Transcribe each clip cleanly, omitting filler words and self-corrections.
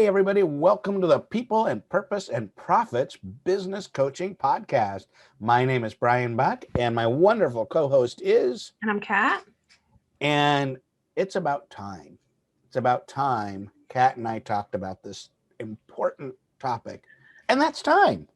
Hey, everybody, welcome to the People and Purpose and Profits Business Coaching Podcast. My name is Brian Bach, and my wonderful co host is. And I'm Kat. And it's about time. It's about time. Kat and I talked about this important topic, and that's time.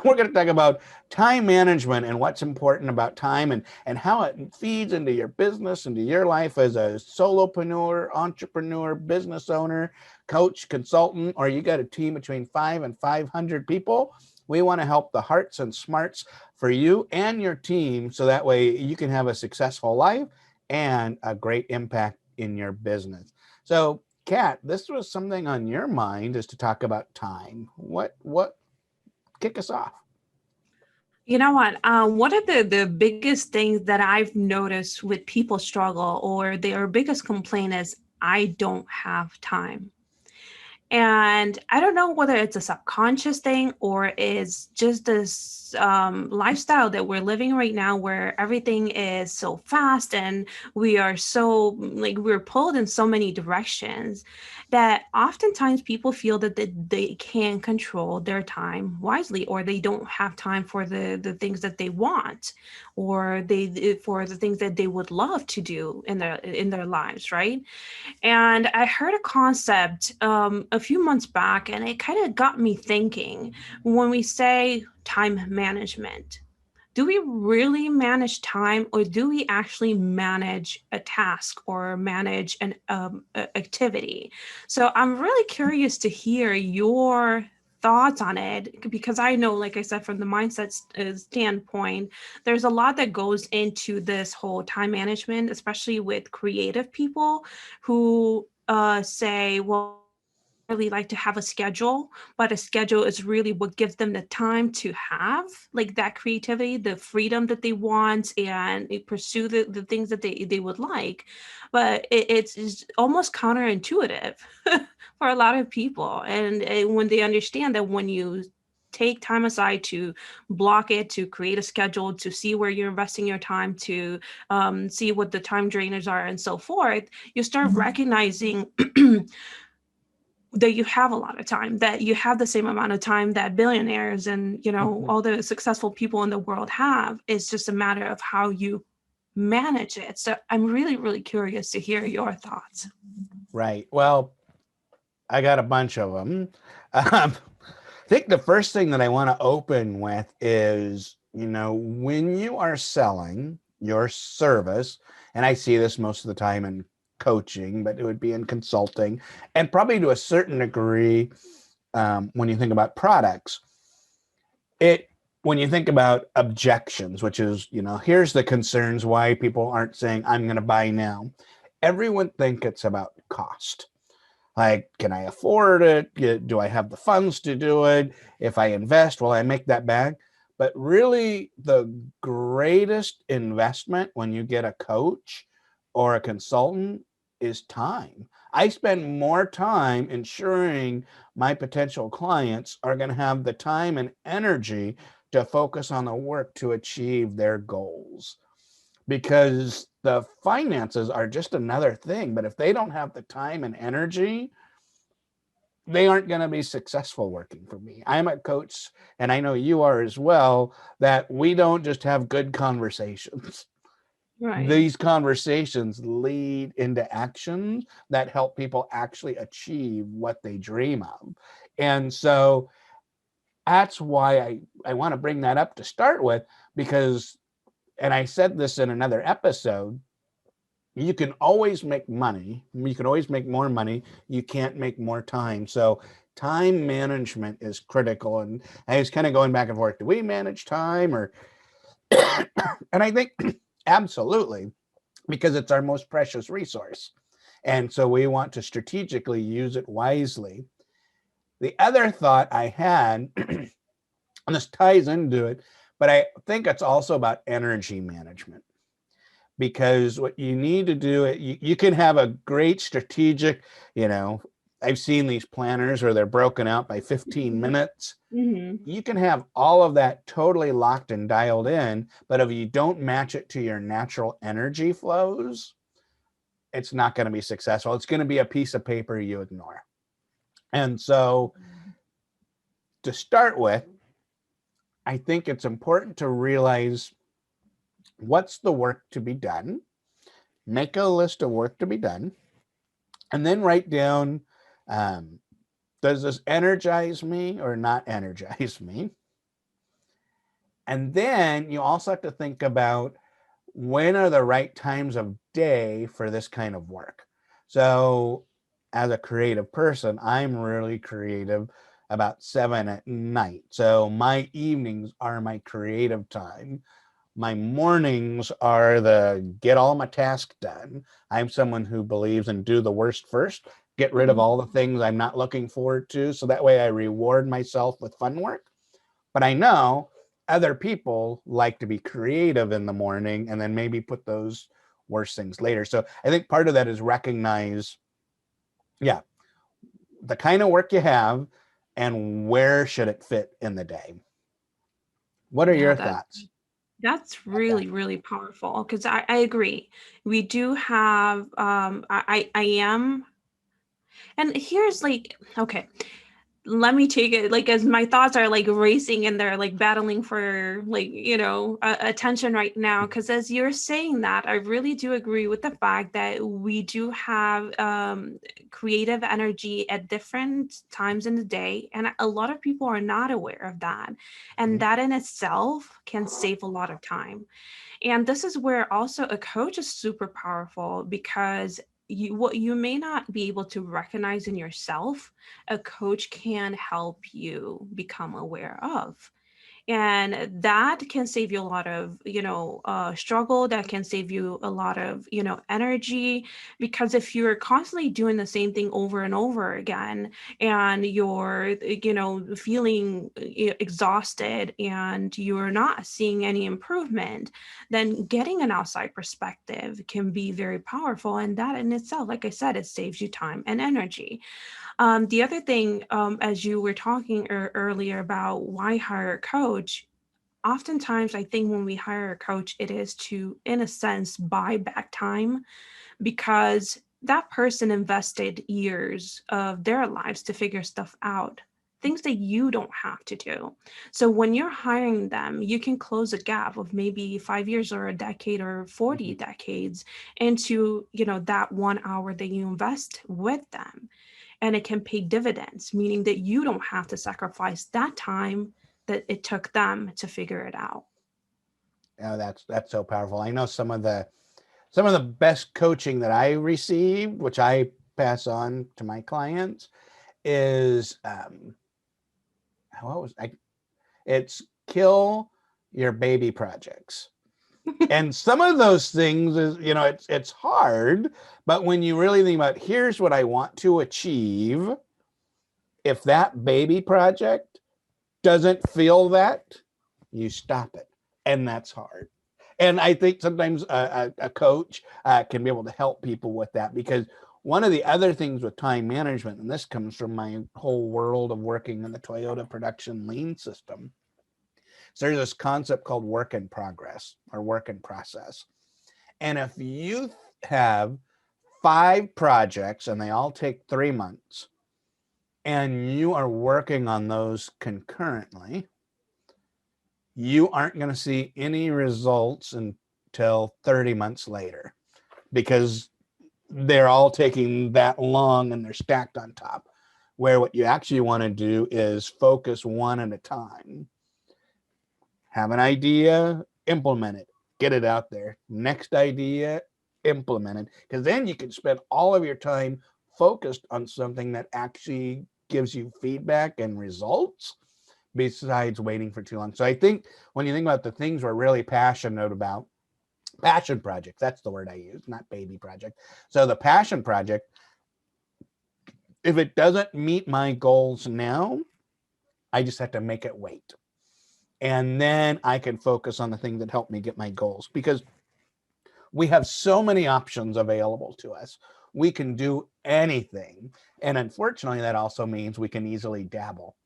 We're going to talk about time management and what's important about time and how it feeds into your business, into your life as a solopreneur, entrepreneur, business owner, coach, consultant, or you got a team between 5 and 500 people. We want to help the hearts and smarts for you and your team so that way you can have a successful life and a great impact in your business. So, Kat, this was something on your mind is to talk about time. What kick us off? You know what? One of the biggest things that I've noticed with people struggle or their biggest complaint is I don't have time. And I don't know whether it's a subconscious thing or it's just this lifestyle that we're living right now where everything is so fast and we are so like we're pulled in so many directions that oftentimes people feel that they can't control their time wisely or they don't have time for the things that they want or they for the things that they would love to do in their lives, right? And I heard a concept a few months back, and it kind of got me thinking when we say time management. Do we really manage time, or do we actually manage a task or manage an activity? So I'm really curious to hear your thoughts on it because I know, like I said, from the mindset standpoint, there's a lot that goes into this whole time management, especially with creative people who say, well, really like to have a schedule, but a schedule is really what gives them the time to have like that creativity, the freedom that they want, and pursue the things that they would like. But it's almost counterintuitive for a lot of people. And when they understand that when you take time aside to block it, to create a schedule, to see where you're investing your time, to see what the time drainers are and so forth, you start recognizing that you have a lot of time, that you have the same amount of time that billionaires and all the successful people in the world have. It's just a matter of how you manage it. So I'm really, really curious to hear your thoughts. Right. Well, I got a bunch of them. I think the first thing that I want to open with is, when you are selling your service, and I see this most of the time in coaching, but it would be in consulting, and probably to a certain degree when you think about products, it when you think about objections, which is, here's the concerns why people aren't saying I'm going to buy now. Everyone think it's about cost. Like, can I afford it? Do I have the funds to do it? If I invest, will I make that back? But really, the greatest investment when you get a coach or a consultant is time. I spend more time ensuring my potential clients are going to have the time and energy to focus on the work to achieve their goals because the finances are just another thing. But if they don't have the time and energy, they aren't going to be successful working for me. I'm a coach, and I know you are as well, that we don't just have good conversations. Right. These conversations lead into actions that help people actually achieve what they dream of. And so that's why I want to bring that up to start with, because, and I said this in another episode, you can always make money. You can always make more money. You can't make more time. So time management is critical. And I was kind of going back and forth. Do we manage time or, and I think absolutely, because it's our most precious resource. And so we want to strategically use it wisely. The other thought I had, and this ties into it, but I think it's also about energy management, because what you need to do, you can have a great strategic, you know, I've seen these planners where they're broken out by 15 minutes. Mm-hmm. You can have all of that totally locked and dialed in, but if you don't match it to your natural energy flows, it's not going to be successful. It's going to be a piece of paper you ignore. And so to start with, I think it's important to realize what's the work to be done, make a list of work to be done, and then write down, does this energize me or not energize me? And then you also have to think about when are the right times of day for this kind of work. So as a creative person, I'm really creative about 7 at night. So my evenings are my creative time. My mornings are the get all my tasks done. I'm someone who believes in do the worst first, get rid of all the things I'm not looking forward to. So that way I reward myself with fun work. But I know other people like to be creative in the morning and then maybe put those worst things later. So I think part of that is recognize, yeah, the kind of work you have and where should it fit in the day. What are Yeah, your that thoughts that's about that? really, really powerful because I agree. We do have I am, and here's like, okay, let me take it like as my thoughts are like racing and they're like battling for like attention right now, because as you're saying that, I really do agree with the fact that we do have creative energy at different times in the day, and a lot of people are not aware of that, and Mhm. that in itself can save a lot of time. And this is where also a coach is super powerful, because what you may not be able to recognize in yourself, a coach can help you become aware of. And that can save you a lot of struggle, that can save you a lot of energy, because if you're constantly doing the same thing over and over again, and you're feeling exhausted and you're not seeing any improvement, then getting an outside perspective can be very powerful, and that in itself, like I said, it saves you time and energy. The other thing, as you were talking earlier about why hire a coach, oftentimes I think when we hire a coach, it is to, in a sense, buy back time, because that person invested years of their lives to figure stuff out, things that you don't have to do. So when you're hiring them, you can close a gap of maybe 5 years or a decade or 40 Mhm. decades into, that 1 hour that you invest with them, and it can pay dividends, meaning that you don't have to sacrifice that time that it took them to figure it out. Yeah, that's so powerful. I know some of the best coaching that I received, which I pass on to my clients, is what was I? It's kill your baby projects. And some of those things is, it's hard, but when you really think about here's what I want to achieve, if that baby project doesn't feel that, you stop it. And that's hard. And I think sometimes a coach can be able to help people with that, because one of the other things with time management, and this comes from my whole world of working in the Toyota production lean system. So there's this concept called work in progress or work in process. And if you have 5 projects and they all take 3 months, and you are working on those concurrently, you aren't going to see any results until 30 months later, because they're all taking that long and they're stacked on top. Where what you actually want to do is focus one at a time. Have an idea, implement it, get it out there. Next idea, implement it. Because then you can spend all of your time focused on something that actually gives you feedback and results, besides waiting for too long. So I think when you think about the things we're really passionate about, passion projects, that's the word I use, not baby project. So the passion project, if it doesn't meet my goals now, I just have to make it wait. And then I can focus on the things that help me get my goals, because we have so many options available to us. We can do anything. And unfortunately, that also means we can easily dabble.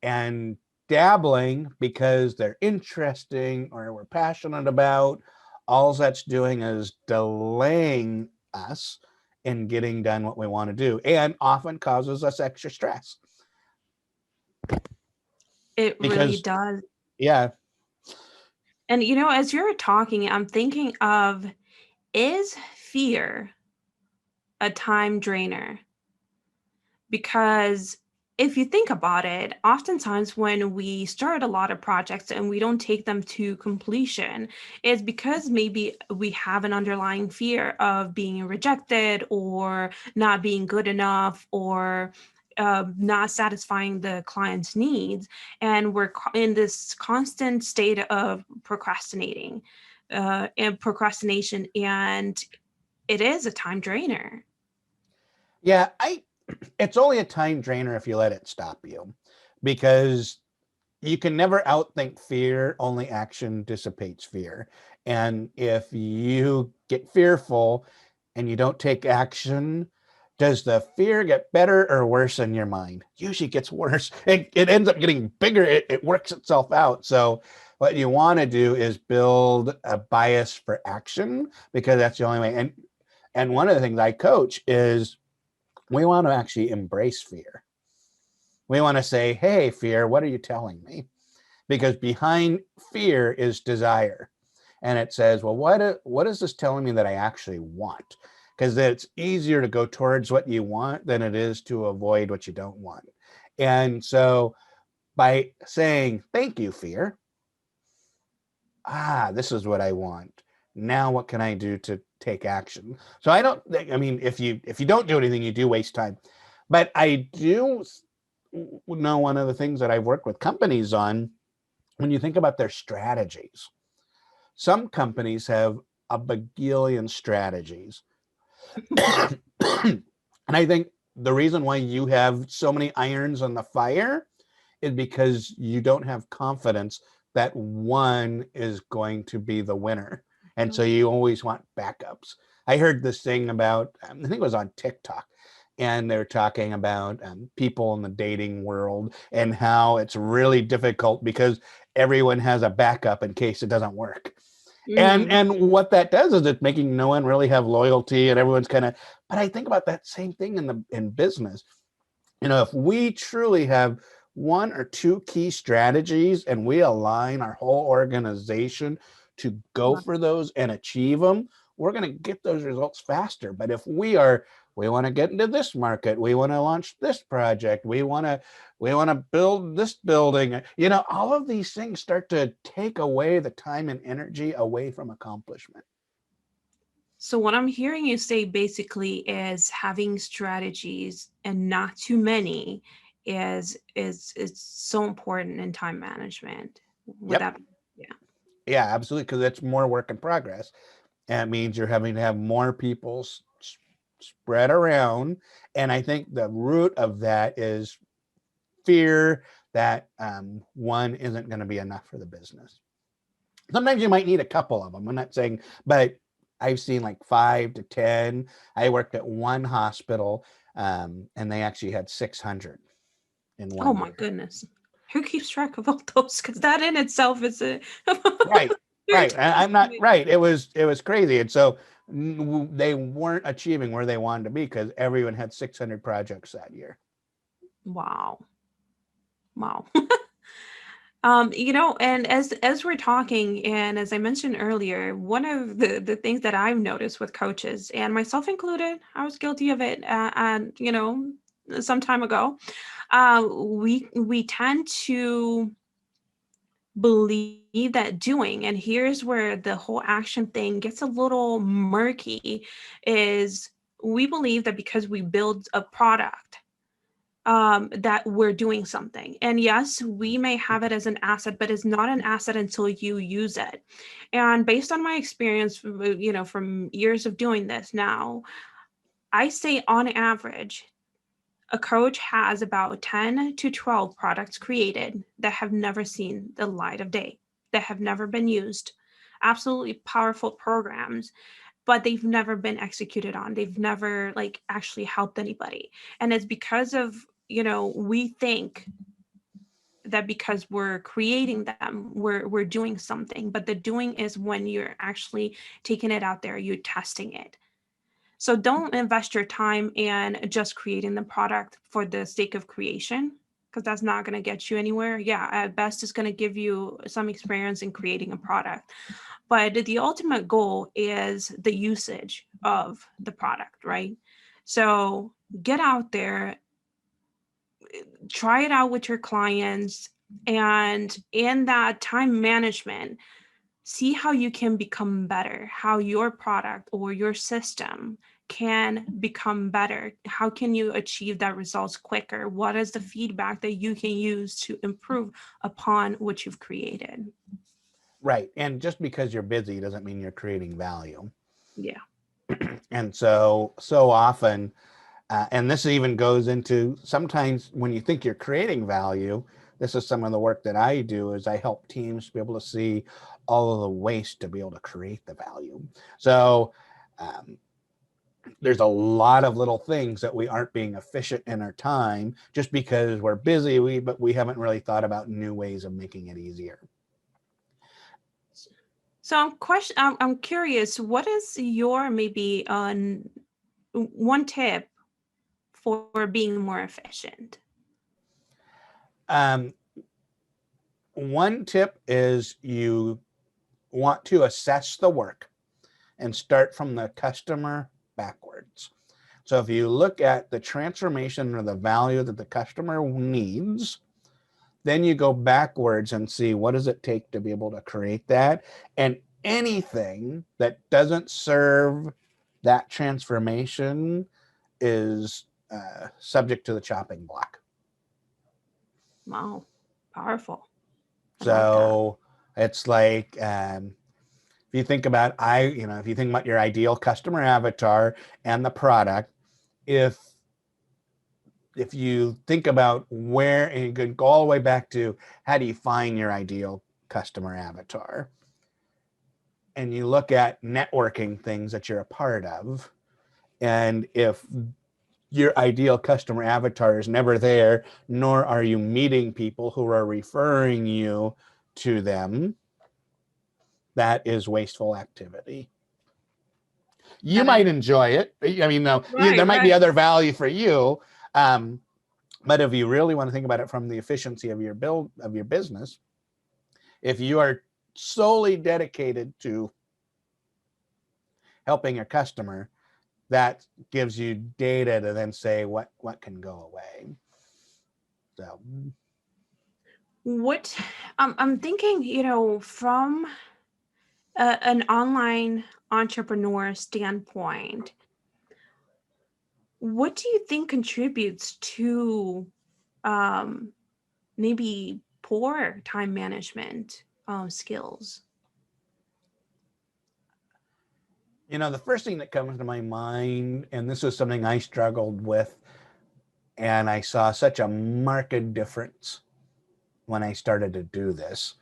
And dabbling, because they're interesting or we're passionate about, all that's doing is delaying us in getting done what we want to do, and often causes us extra stress. It really Because, does. yeah, And as you're talking, I'm thinking of, is fear a time drainer? Because if you think about it, oftentimes when we start a lot of projects and we don't take them to completion, it's because maybe we have an underlying fear of being rejected or not being good enough or not satisfying the client's needs. And we're in this constant state of procrastinating and procrastination. And it is a time drainer. yeah, it's only a time drainer if you let it stop you, because you can never outthink fear. Only action dissipates fear. And if you get fearful and you don't take action, does the fear get better or worse in your mind? Usually gets worse. It ends up getting bigger. It works itself out. So what you want to do is build a bias for action, because that's the only way. And one of the things I coach is we want to actually embrace fear. We want to say, hey, fear, what are you telling me? Because behind fear is desire. And it says, well, what is this telling me that I actually want? Because it's easier to go towards what you want than it is to avoid what you don't want. And so by saying, thank you, fear, this is what I want. Now what can I do to take action? So I mean, if you don't do anything, you do waste time. But I do know one of the things that I've worked with companies on, when you think about their strategies, some companies have a bagillion strategies. And I think the reason why you have so many irons on the fire is because you don't have confidence that one is going to be the winner. And so you always want backups. I heard this thing about, I think it was on TikTok, and they're talking about people in the dating world and how it's really difficult because everyone has a backup in case it doesn't work. Mhm. And what that does is it's making no one really have loyalty, and everyone's kind of, but I think about that same thing in business. If we truly have one or two key strategies and we align our whole organization to go for those and achieve them, we're going to get those results faster. But if we want to get into this market, we want to launch this project, we want to build this building, all of these things start to take away the time and energy away from accomplishment. So what I'm hearing you say basically is having strategies and not too many is so important in time management. Yep. Without, yeah. Yeah, absolutely. Because it's more work in progress. And it means you're having to have more people spread around. And I think the root of that is fear that one isn't going to be enough for the business. Sometimes you might need a couple of them. I'm not saying, but I've seen like 5 to 10. I worked at one hospital, and they actually had 600 in Oh one my year. goodness. Who keeps track of all those? Because that in itself is a Right, very right. time I'm not consuming. right. It was crazy, and so they weren't achieving where they wanted to be because everyone had 600 projects that year. Wow. Wow. And as we're talking, and as I mentioned earlier, one of the things that I've noticed with coaches, and myself included, I was guilty of it, and some time ago, we tend to believe that doing, and here's where the whole action thing gets a little murky, is we believe that because we build a product that we're doing something. And yes, we may have it as an asset, but it's not an asset until you use it. And based on my experience, from years of doing this now, I say on average, a coach has about 10 to 12 products created that have never seen the light of day, that have never been used. Absolutely powerful programs, but they've never been executed on. They've never like actually helped anybody. And it's because of, we think that because we're creating them, we're doing something, but the doing is when you're actually taking it out there, you're testing it. So don't invest your time in just creating the product for the sake of creation, because that's not going to get you anywhere. Yeah, at best, it's going to give you some experience in creating a product. But the ultimate goal is the usage of the product, right? So get out there, try it out with your clients, and in that time management, see how you can become better, how your product or your system can become better. How can you achieve that results quicker? What is the feedback that you can use to improve upon what you've created? Right. And just because you're busy doesn't mean you're creating value. Yeah. And so often, and this even goes into sometimes when you think you're creating value, this is some of the work that I do is I help teams be able to see all of the waste to be able to create the value. So there's a lot of little things that we aren't being efficient in our time just because we're busy, but we haven't really thought about new ways of making it easier. So I'm curious, what is your maybe one tip for being more efficient? Um, one tip is you want to assess the work and start from the customer backwards. So if you look at the transformation or the value that the customer needs, then you go backwards and see what does it take to be able to create that. And anything that doesn't serve that transformation is subject to the chopping block. Wow, powerful. I like that. So it's like if you think about if you think about your ideal customer avatar and the product, if you think about where, and you could go all the way back to how do you find your ideal customer avatar, and you look at networking things that you're a part of, and if your ideal customer avatar is never there, nor are you meeting people who are referring you to them, that is wasteful activity. You And I might enjoy it. I mean, though, right, there might be right. other value for you. But if you really want to think about it from the efficiency of your business, if you are solely dedicated to helping your customer, that gives you data to then say what can go away. So What I'm thinking, from an online entrepreneur standpoint, what do you think contributes to um, maybe poor time management skills? the first thing that comes to my mind, and this is something I struggled with, and I saw such a marked difference when I started to do this,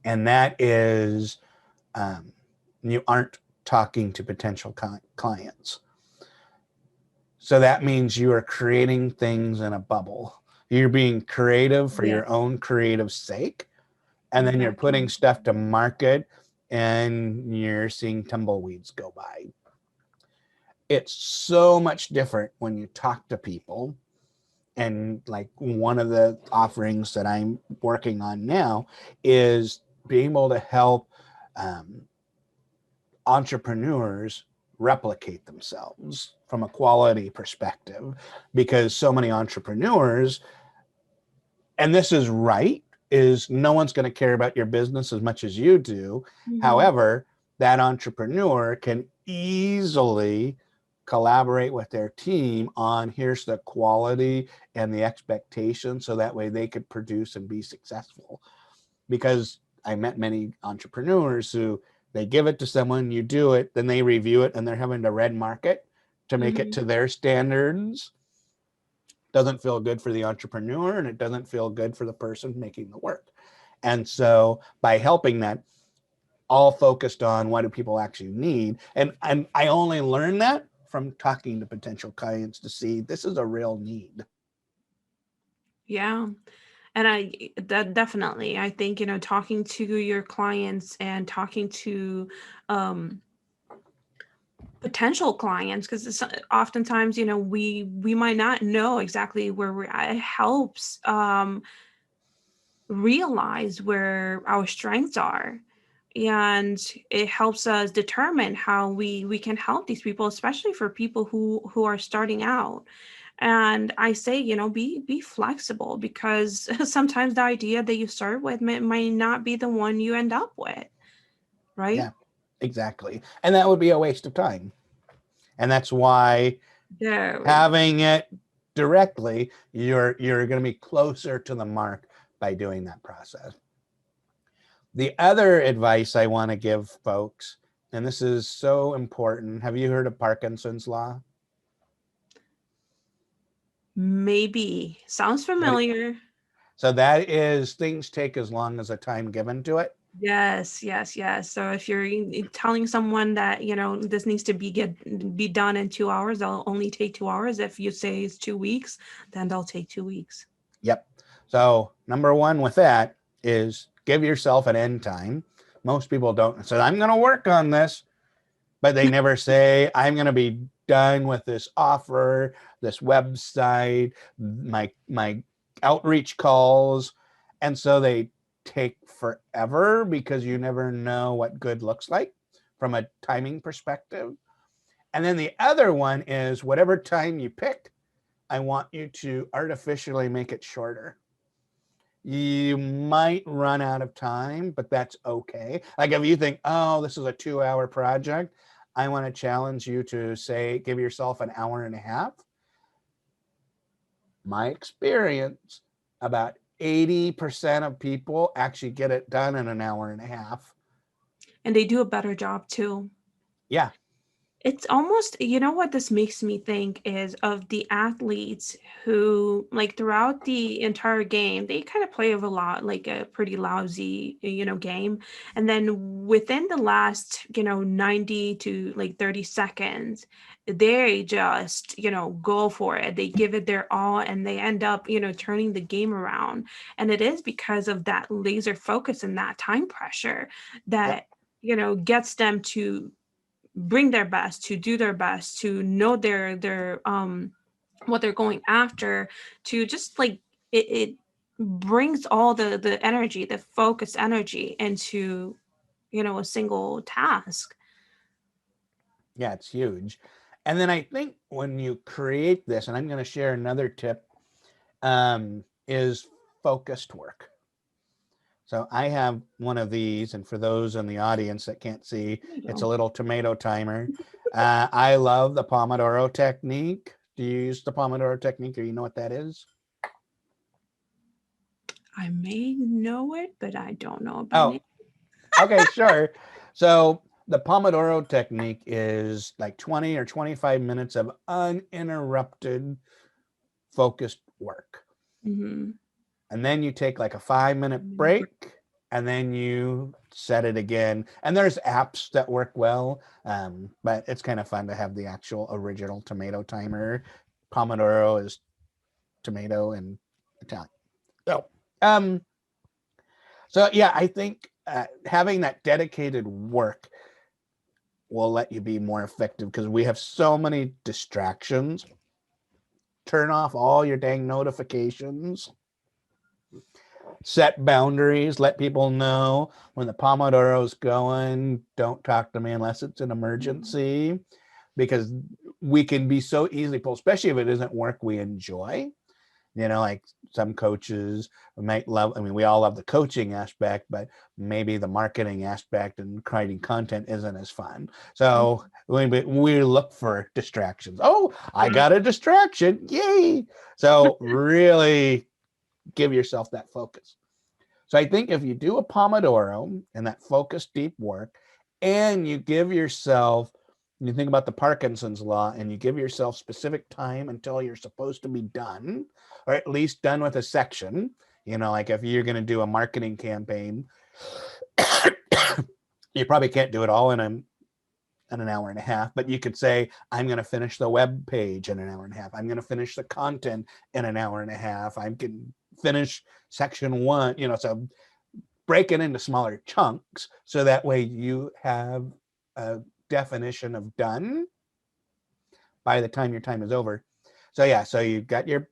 and that is you aren't talking to potential clients. So that means you are creating things in a bubble. You're being creative for Yeah, your own creative sake, and then you're putting exactly. stuff to market and you're seeing tumbleweeds go by. It's so much different when you talk to people. And like one of the offerings that I'm working on now is being able to help um, entrepreneurs replicate themselves from a quality perspective, because so many entrepreneurs, and this is right, is no one's going to care about your business as much as you do. Mhm. However, that entrepreneur can easily collaborate with their team on here's the quality and the expectation, so that way they could produce and be successful. Because I met many entrepreneurs who they give it to someone, you do it, then they review it, and they're having to red market to make it Mhm. to their standards. Doesn't feel good for the entrepreneur, and it doesn't feel good for the person making the work. And so by helping that, all focused on what do people actually need, and I only learned that from talking to potential clients to see this is a real need. Yeah. And that definitely, I think, talking to your clients and talking to um, potential clients, because oftentimes, you know, we might not know exactly where we're at. It helps realize where our strengths are, and it helps us determine how we can help these people, especially for people who are starting out. And I say, you know, be flexible, because sometimes the idea that you start with might not be the one you end up with, right? Yeah, exactly. And that would be a waste of time. And that's why Very. having it directly, you're going to be closer to the mark by doing that process. The other advice I want to give folks, and this is so important. Have you heard of Parkinson's law? Maybe sounds What, familiar. so that is things take as long as the time given to it. Yes, yes, yes. So if you're telling someone that, you know, this needs to be done in 2 hours, they'll only take 2 hours. If you say it's 2 weeks, then they'll take 2 weeks. Yep. So number one with that is give yourself an end time. Most people don't say, I'm going to work on this, but they never say, I'm going to be done with this offer, this website, my outreach calls. And so they take forever because you never know what good looks like from a timing perspective. And then the other one is whatever time you picked, I want you to artificially make it shorter. You might run out of time, but that's okay. Like if you think, oh, this is a 2-hour project, I want to challenge you to say, give yourself an hour and a half. My experience, about 80% of people actually get it done in an hour and a half. And they do a better job too. Yeah. It's almost, you know what this makes me think is of the athletes who, like, throughout the entire game, they kind of play of a lot, like a pretty lousy, you know, game. And then within the last, you know, 90 to like 30 seconds, they just, you know, go for it. They give it their all, and they end up, you know, turning the game around. And it is because of that laser focus and that time pressure Yep. that, you know, gets them to bring their best, to do their best, to know their what they're going after, to just like it brings all the energy, the focused energy into, you know, a single task. Yeah, it's huge. And then I think when you create this, and I'm going to share another tip, is focused work. So I have one of these, and for those in the audience that can't see, There you it's go. a little tomato timer. I love the Pomodoro technique. Do you use the Pomodoro technique, or you know what that is? I may know it, but I don't know it by Oh, name. okay, sure. So the Pomodoro technique is like 20 or 25 minutes of uninterrupted focused work. Mm-hmm. And then you take like a 5-minute break, and then you set it again. And there's apps that work well, but it's kind of fun to have the actual original tomato timer. Pomodoro is tomato and Italian. So, um, so yeah, I think having that dedicated work will let you be more effective because we have so many distractions. Turn off all your dang notifications, set boundaries, let people know when the Pomodoro's going, don't talk to me unless it's an emergency, because we can be so easily pulled, especially if it isn't work we enjoy. You know, like some coaches might love, I mean, we all love the coaching aspect, but maybe the marketing aspect and creating content isn't as fun. So we look for distractions. Oh, I got a distraction. Yay. So really give yourself that focus. So I think if you do a Pomodoro and that focused deep work, and you give yourself, you think about the Parkinson's law, and you give yourself specific time until you're supposed to be done, or at least done with a section, you know, like if you're going to do a marketing campaign, you probably can't do it all in an hour and a half, but you could say, I'm going to finish the web page in an hour and a half. I'm going to finish the content in an hour and a half. I can finish section one, you know, so break it into smaller chunks so that way you have definition of done by the time your time is over. So yeah, so you've got your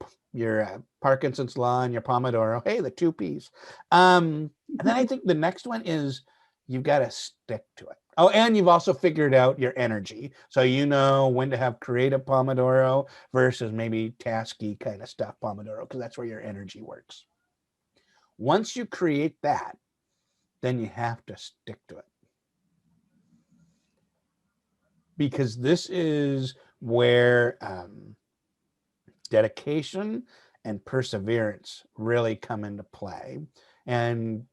Parkinson's law and your Pomodoro. Hey, the 2 Ps. And then I think the next one is you've got to stick to it. Oh, and you've also figured out your energy. So you know when to have creative Pomodoro versus maybe tasky kind of stuff Pomodoro, because that's where your energy works. Once you create that, then you have to stick to it. Because this is where dedication and perseverance really come into play. And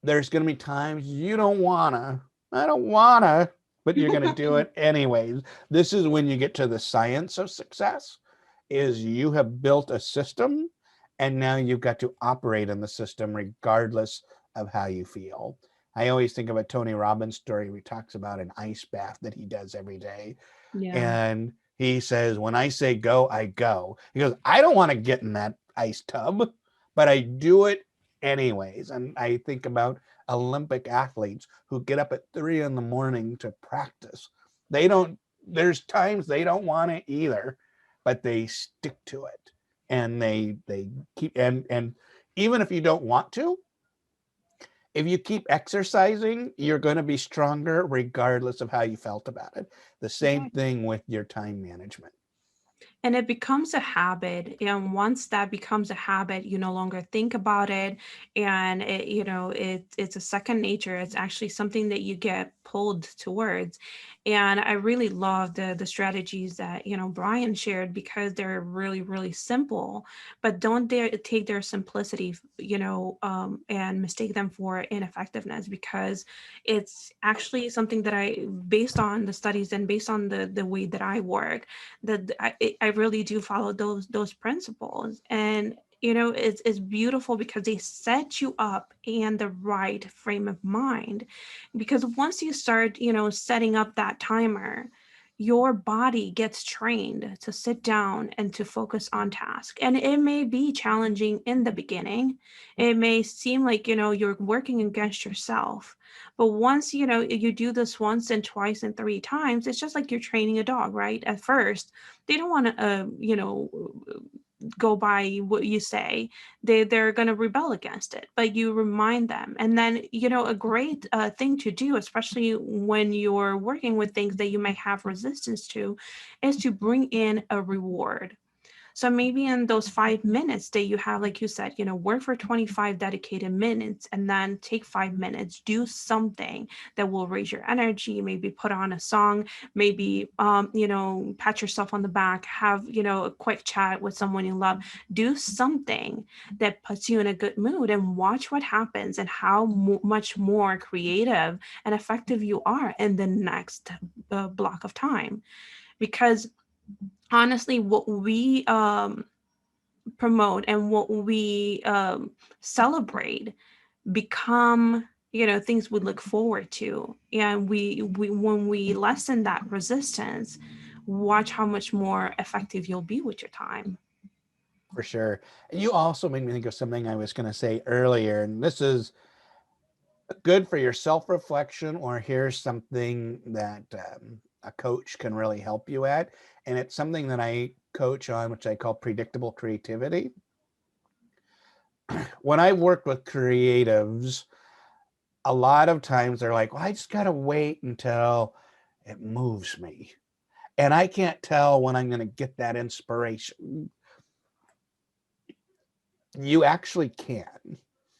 there's going to be times you don't wanna, I don't wanna, but you're going to do it anyways. This is when you get to the science of success, is you have built a system and now you've got to operate in the system regardless of how you feel. I always think of a Tony Robbins story where he talks about an ice bath that he does every day. Yeah. And he says, when I say go, I go. He goes, I don't want to get in that ice tub, but I do it anyways. And I think about Olympic athletes who get up at 3 a.m. to practice. They don't, there's times they don't want it either, but they stick to it. And they keep, and even if you don't want to, if you keep exercising, you're going to be stronger regardless of how you felt about it. The same thing with your time management. And it becomes a habit, and once that becomes a habit, you no longer think about it, and it's a second nature. It's actually something that you get pulled towards. And I really love the strategies that Brian shared, because they're really, really simple, but don't dare take their simplicity, and mistake them for ineffectiveness, because it's actually something that based on the studies and based on the way that I work, that I really do follow those principles. And it's beautiful because they set you up in the right frame of mind. Because once you start setting up that timer, your body gets trained to sit down and to focus on task. And it may be challenging in the beginning. It may seem like you're working against yourself, but once you do this once and twice and 3 times, it's just like you're training a dog, right? At first they don't want to go by what you say. They're going to rebel against it, but you remind them. And then a great thing to do, especially when you're working with things that you may have resistance to, is to bring in a reward. So maybe in those 5 minutes that you have, like you said, work for 25 dedicated minutes, and then take 5 minutes, do something that will raise your energy, maybe put on a song, maybe, pat yourself on the back, have, a quick chat with someone you love, do something that puts you in a good mood, and watch what happens and how much more creative and effective you are in the next block of time. Because honestly, what we promote and what we celebrate become things we look forward to. And we when we lessen that resistance, watch how much more effective you'll be with your time. For sure. You also made me think of something I was going to say earlier, and this is good for your self-reflection, or here's something that a coach can really help you at. And it's something that I coach on, which I call predictable creativity. When I work with creatives, a lot of times they're like, well, I just got to wait until it moves me. And I can't tell when I'm going to get that inspiration. You actually can.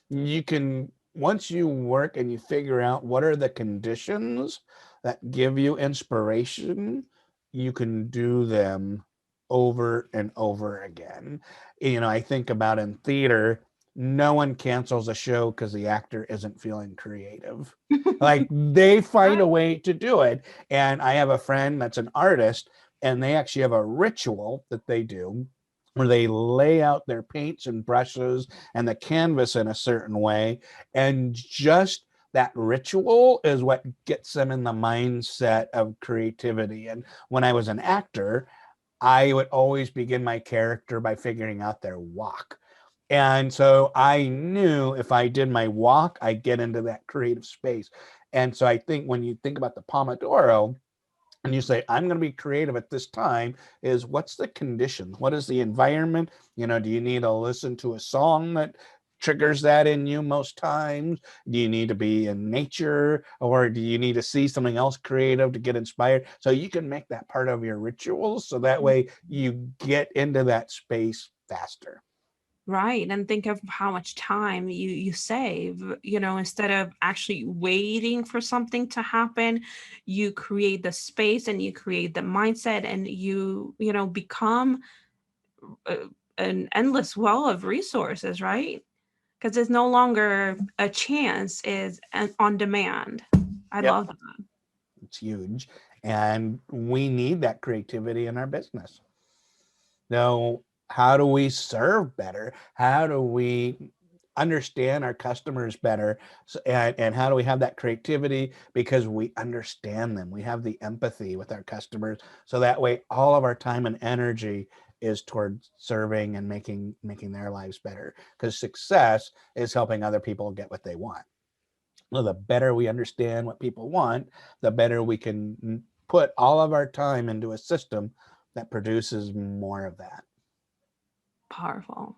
You can, once you work and you figure out what are the conditions that give you inspiration, you can do them over and over again. I think about in theater, no one cancels a show because the actor isn't feeling creative. Like, they find a way to do it. And I have a friend that's an artist, and they actually have a ritual that they do where they lay out their paints and brushes and the canvas in a certain way. And just that ritual is what gets them in the mindset of creativity. And when I was an actor, I would always begin my character by figuring out their walk. And so I knew if I did my walk, I'd get into that creative space. And so I think when you think about the Pomodoro, and you say, I'm going to be creative at this time, is what's the condition? What is the environment? Do you need to listen to a song that triggers that in you most times? Do you need to be in nature, or do you need to see something else creative to get inspired? So you can make that part of your rituals. So that way you get into that space faster. Right. And think of how much time you save, instead of actually waiting for something to happen, you create the space and you create the mindset and you become uh, an endless well of resources, right? Because it's no longer a chance, is on demand. I Yep. love that. It's huge. And we need that creativity in our business. Now, how do we serve better? How do we understand our customers better? And how do we have that creativity? Because we understand them. We have the empathy with our customers. So that way, all of our time and energy is towards serving and making their lives better. Because success is helping other people get what they want. So the better we understand what people want, the better we can put all of our time into a system that produces more of that. Powerful.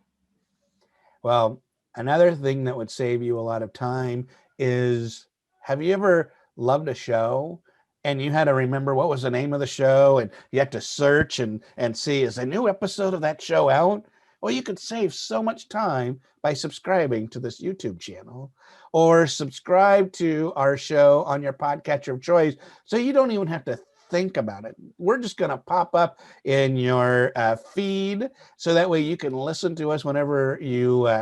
Well, another thing that would save you a lot of time is, have you ever loved a show and you had to remember what was the name of the show and you had to search and see, is a new episode of that show out? Well, you could save so much time by subscribing to this YouTube channel or subscribe to our show on your podcatcher of choice. So you don't even have to think about it. We're just going to pop up in your feed, so that way you can listen to us whenever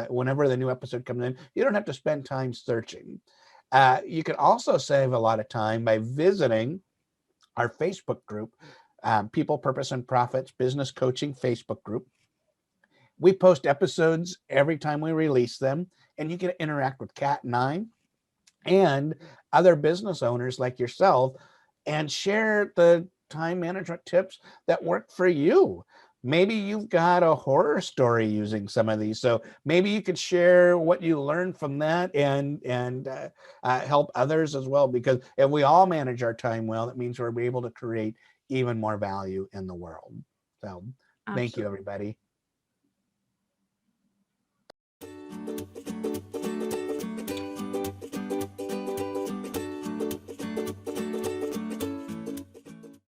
whenever the new episode comes in. You don't have to spend time searching. You can also save a lot of time by visiting our Facebook group, People, Purpose, and Profits Business Coaching Facebook group. We post episodes every time we release them, and you can interact with Kat and I and other business owners like yourself and share the time management tips that work for you. Maybe you've got a horror story using some of these, so maybe you could share what you learned from that and help others as well. Because if we all manage our time well, that means we're able to create even more value in the world. So, thank you, Absolutely. everybody.